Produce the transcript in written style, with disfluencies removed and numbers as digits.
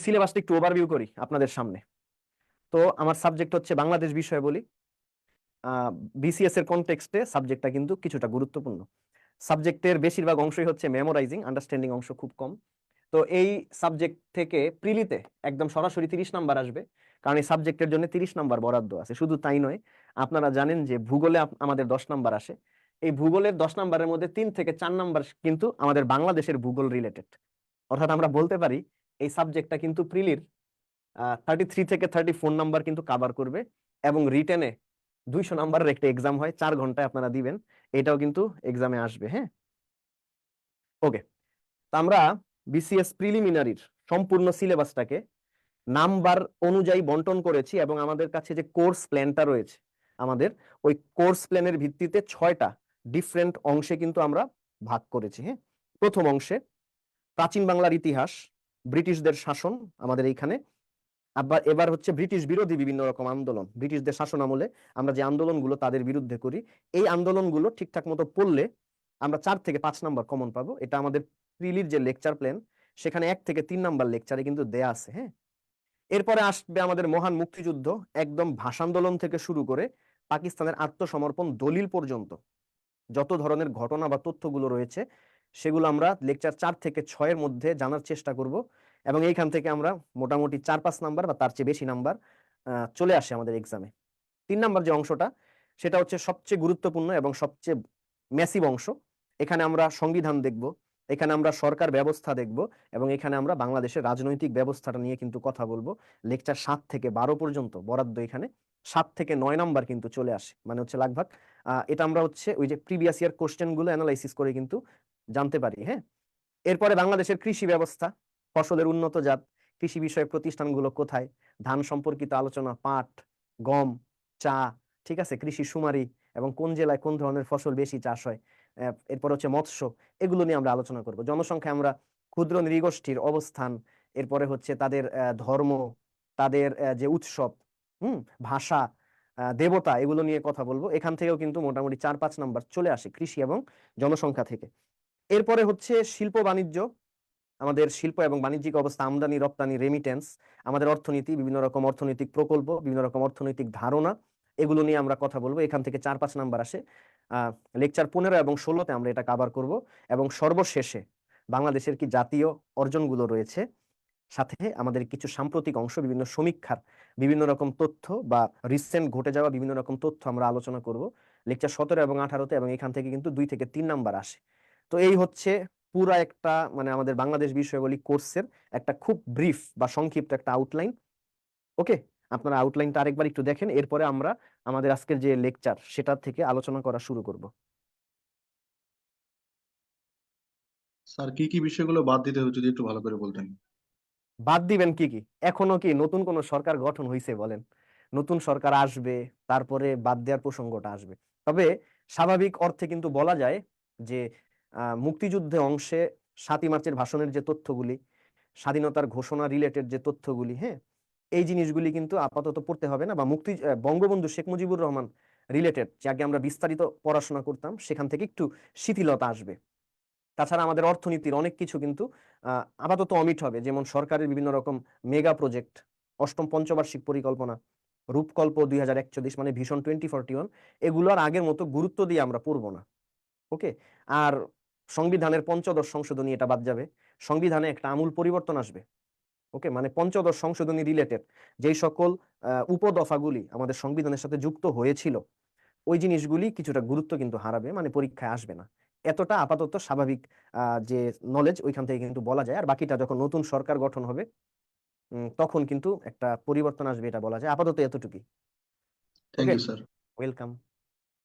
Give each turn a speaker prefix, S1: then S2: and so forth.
S1: সিলেবাসটা একটু ওভারভিউ করি আপনাদের সামনে। তো আমার সাবজেক্ট হচ্ছে বাংলাদেশ বিষয় বলি। বিসিএস এর কনটেক্সটে সাবজেক্টটা কিন্তু কিছুটা গুরুত্বপূর্ণ। সাবজেক্টের বেশিরভাগ অংশই হচ্ছে মেমোরাইজিং, আন্ডারস্ট্যান্ডিং অংশ খুব কম। তো এই সাবজেক্ট থেকে প্রিলিতে একদম সরাসরি 30 নাম্বার আসবে, কারণ এই সাবজেক্টের জন্য 30 নাম্বার বরাদ্দ আছে। শুধু তাই নয়, আপনারা জানেন যে ভূগোলে আমাদের 10 নাম্বার আসে। এই ভূগোলের 10 নাম্বারের মধ্যে 3 থেকে 4 নাম্বার কিন্তু আমাদের বাংলাদেশের ভূগোল রিলেটেড। অর্থাৎ আমরা বলতে পারি এই সাবজেক্টটা কিন্তু প্রিলির 33 থেকে 34 নাম্বার কিন্তু কাভার করবে। এবং রিটেনে 200 নাম্বারের একটা এক্সাম হয়, 4 ঘন্টায় আপনারা দিবেন, এটাও কিন্তু এক্সামে আসবে। হ্যাঁ, ওকে। তো আমরা বিসিএস প্রিলিমিনারির সম্পূর্ণ সিলেবাসটাকে নাম্বার অনুযায়ী বন্টন করেছি, এবং আমাদের কাছে যে কোর্স প্ল্যানটা রয়েছে আমাদের, ওই কোর্স প্ল্যানের ভিত্তিতে 6টা ডিফারেন্ট অংশে কিন্তু আমরা ভাগ করেছি। হ্যাঁ, প্রথম অংশে প্রাচীন বাংলার ইতিহাস, ব্রিটিশদের শাসন আমাদের এইখানে। আবার এবার হচ্ছে ব্রিটিশ বিরোধী বিভিন্ন রকম আন্দোলন, ব্রিটিশদের শাসন আমলে আমরা যে আন্দোলনগুলো তাদের বিরুদ্ধে করি, এই আন্দোলনগুলো ঠিকঠাক মতো পড়লে আমরা 4 থেকে 5 নাম্বার কমন পাবো। এটা আমাদের প্রিলির যে লেকচার প্ল্যান, সেখানে 1 থেকে 3 নাম্বার লেকচারে কিন্তু দেয়া আছে। হ্যাঁ, এরপরে আসবে আমাদের মহান মুক্তিযুদ্ধ, একদম ভাষান্দোলন থেকে শুরু করে পাকিস্তানের আত্মসমর্পণ দলিল পর্যন্ত যত ধরনের ঘটনা বা তথ্যগুলো রয়েছে, সেগুলো আমরা লেকচার 4 থেকে 6 মধ্যে জানার চেষ্টা করব। এবং এইখান থেকে আমরা মোটামুটি 4-5 নাম্বার বা তার চেয়ে বেশি নাম্বার চলে আসে আমাদের এক্সামে। 3 নাম্বার যে অংশটা, সেটা হচ্ছে সবচেয়ে গুরুত্বপূর্ণ এবং সবচেয়ে ম্যাসিভ অংশ। এখানে আমরা সংবিধান দেখব, এখানে আমরা সরকার ব্যবস্থা দেখব, এবং এখানে আমরা বাংলাদেশের রাজনৈতিক ব্যবস্থাটা নিয়ে কিন্তু কথা বলবো। লেকচার 7 থেকে 12 পর্যন্ত বরাদ্দ এখানে 7 থেকে 9 নাম্বার কিন্তু চলে আসে, মানে হচ্ছে লাগভাগ। এটা আমরা হচ্ছে ওই যে প্রিভিয়াস ইয়ার কোশ্চেন গুলো অ্যানালাইসিস করে কিন্তু জানতে পারি। হ্যাঁ, এরপরে বাংলাদেশের কৃষি ব্যবস্থা, ফসলের উন্নত জাত, কৃষি বিষয়ক প্রতিষ্ঠানগুলো কোথায়, ধান সম্পর্কিত আলোচনা, পাট, গম, চা, ঠিক আছে, কৃষি শুমারি, এবং কোন জেলায় কোন ধরনের ফসল বেশি চাষ হয়। এরপর হচ্ছে মৎস্য, এগুলো নিয়ে আমরা আলোচনা করব। জনসংখ্যা আমরা ক্ষুদ্র নৃগোষ্ঠীর অবস্থান, এরপরে হচ্ছে তাদের ধর্ম, তাদের যে উৎসব, ভাষা, দেবতা, এগুলো নিয়ে কথা বলবো। এখান থেকেও কিন্তু মোটামুটি 4-5 নাম্বার চলে আসে কৃষি এবং জনসংখ্যা থেকে। এরপরে হচ্ছে শিল্প বাণিজ্য, আমাদের শিল্প এবং বাণিজ্যিক অবস্থা, আমদানি রপ্তানি, রেমিটেন্স, আমাদের অর্থনীতি, বিভিন্ন রকম অর্থনৈতিক প্রকল্প, বিভিন্ন রকম অর্থনৈতিক ধারণা, এগুলো নিয়ে আমরা কথা বলবো। এখান থেকে 4-5 নাম্বার আসে। লেকচার 15 এবং 16তে আমরা এটা কভার করব। এবং সর্বশেষে বাংলাদেশের কি জাতীয় অর্জনগুলো রয়েছে, সাথে আমাদের কিছু সাম্প্রতিক অংশ, বিভিন্ন সমীক্ষার বিভিন্ন রকম তথ্য বা রিসেন্ট ঘটে যাওয়া বিভিন্ন রকম তথ্য আমরা আলোচনা করব লেকচার 17 এবং 18তে। এবং এখান থেকে কিন্তু 2 থেকে 3 নাম্বার আসে। তো এই হচ্ছে পুরা একটা, মানে আমাদের বাংলাদেশ বিষয়াবলী কোর্সের একটা খুব ব্রিফ বা সংক্ষিপ্ত একটা আউটলাইন। ওকে, আপনারা আউটলাইনটা আরেকবার একটু দেখেন, এরপরে আমরা আমাদের আজকের যে লেকচার সেটা থেকে আলোচনা করা শুরু করব।
S2: স্যার, কি কি বিষয়গুলো বাদ দিতে হবে যদি একটু ভালো করে বলতেন।
S1: বাদ দিবেন কি কি? এখনো কি নতুন কোন সরকার গঠন হয়েছে বলেন? নতুন সরকার আসবে, তারপরে বাদ দেওয়ার প্রসঙ্গটা আসবে। তবে স্বাভাবিক অর্থে কিন্তু বলা যায় যে মুক্তিযুদ্ধে অংশে 7ই মার্চের ভাষণের যে তথ্যগুলি, স্বাধীনতার ঘোষণা রিলেটেড যে তথ্যগুলি, হ্যাঁ, এই জিনিসগুলি কিন্তু আপাতত পড়তে হবে না। বা বঙ্গবন্ধু শেখ মুজিবুর রহমান রিলেটেড যে আগে আমরা বিস্তারিত পড়াশোনা করতাম, সেখান থেকে একটু শিথিলতা আসবে। তাছাড়া আমাদের অর্থনীতির অনেক কিছু কিন্তু আপাতত অমিট হবে, যেমন সরকারের বিভিন্ন রকম মেগা প্রজেক্ট, অষ্টম পঞ্চবার্ষিক পরিকল্পনা, রূপকল্প 2041, মানে ভিশন 2041, এগুলো আর আগের মতো গুরুত্ব দিয়ে আমরা পড়বো না। ওকে, আর সংবিধানের পঞ্চদশ সংশোধনী এটা বাদ যাবে। সংবিধানে একটা আমূল পরিবর্তন আসবে। ওকে, মানে পঞ্চদশ সংশোধনী রিলেটেড যেই সকল উপদফাগুলি আমাদের সংবিধানের সাথে যুক্ত হয়েছিল, ওই জিনিসগুলি কিছুটা গুরুত্ব কিন্তু হারাবে, মানে পরীক্ষায় আসবে না। এতটা আপাতত স্বাভাবিক যে নলেজ, ওইখান থেকে কিন্তু বলা যায়। আর বাকিটা যখন নতুন সরকার গঠন হবে, তখন কিন্তু একটা পরিবর্তন আসবে, এটা বলা যায়। আপাতত এতটুকুই।
S2: Thank
S1: okay,
S2: you sir.
S1: Welcome.